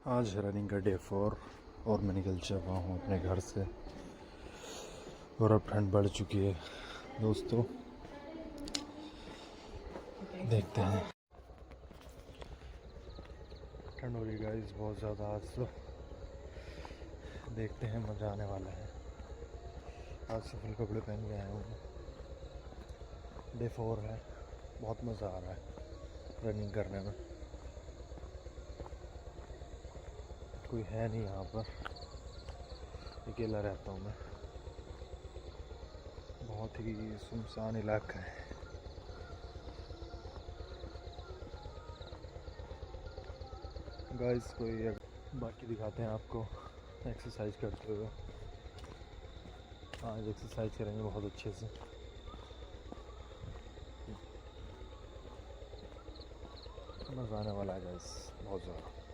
आज है रनिंग का डे 4 और मैं निकल चुका हूँ अपने घर से और अब ठंड बढ़ चुकी है दोस्तों। देखते हैं, ठंड हो रही है गाइस बहुत ज़्यादा आज तो। देखते हैं, मज़ा आने वाला है। आज से फुल कपड़े पहन के आया हूँ। डे 4 है, बहुत मज़ा आ रहा है रनिंग करने में। कोई है नहीं यहाँ पर, अकेला रहता हूँ मैं। बहुत ही सुनसान इलाका है। गाइस कोई बाकी दिखाते हैं आपको एक्सरसाइज करते हुए। आज एक्सरसाइज करेंगे बहुत अच्छे से। मज़ा आने वाला है गाइस बहुत ज़्यादा।